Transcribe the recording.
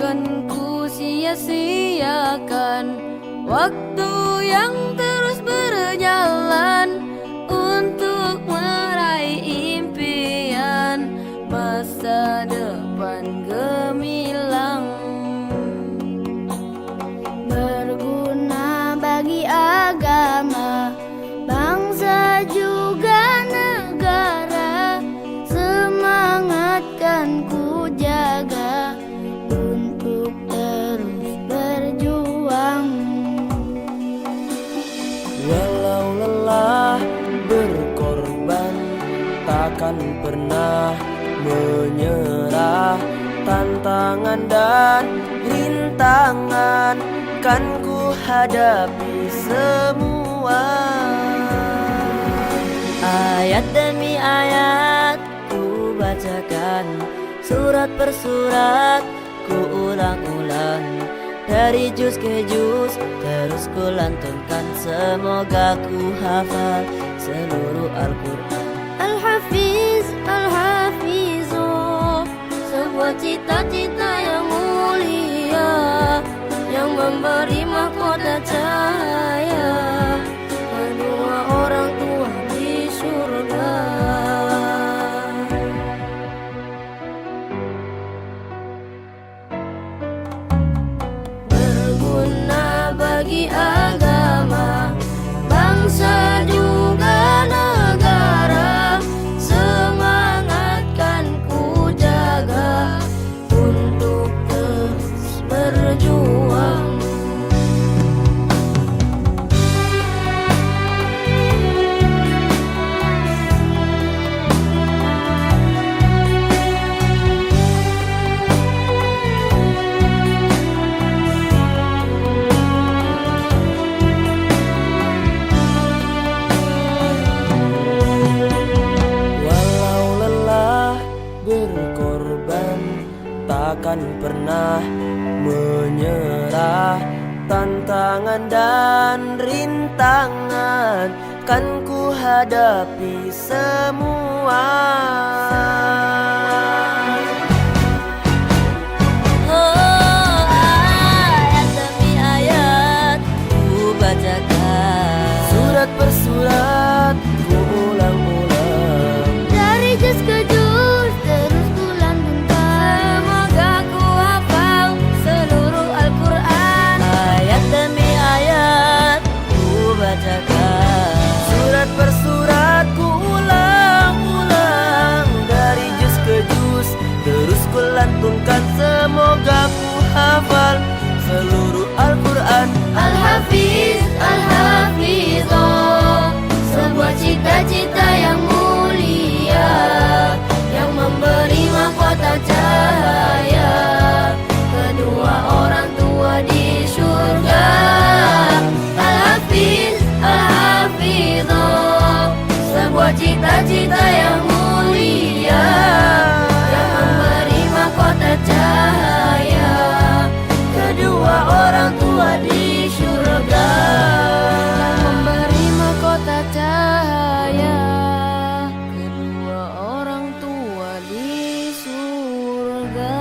Takkan ku sia-siakan waktu yang terus berjalan untuk meraih impian masa depan gemilang. Berguna bagi agama, bangsa juga negara. Semangatkan ku jaga untuk terus berjuang. Walau lelah berkorban, takkan pernah menyerah. Tantangan dan rintangan kan ku hadapi semua. Ayat demi ayat ku bacakan, surat per surat ku ulang-ulang. Dari juz ke juz terus ku lantunkan, semoga ku hafal seluruh Al-Quran. Al-Hafiz, Al-Hafizu, sebuah cita-cita yang mulia, yang memberi mahkota cahaya kedua orang tua di surga. Berguna bagi agama, bangsa juga negara. Semangatkan ku jaga untuk terus berjuang. Walau lelah berkorban, takkan pernah menyerah. Tantangan dan rintangan kan ku hadapi semua. Oh, ayat demi ayat ku bacakan, surat per surat ku ulang-ulang. Dari juz ke juz terus ku lantunkan, Semoga ku hafal seluruh Al-Quran. Ayat demi ayat ku bacakan, surat per surat ku ulang-ulang. Dari juz ke juz terus ku lantunkan, semoga ku hafal seluruh Al-Quran. Al-Hafiz, Al-Hafizu, sebuah cita-cita yang mulia, yang memberi mahkota cahaya kedua orang tua di surga. Al-Hafiz, Al-Hafizu, sebuah cita-cita yang mulia, yang memberi mahkota cahaya kedua orang tua di surga. Memberi mahkota cahaya kedua orang tua di surga.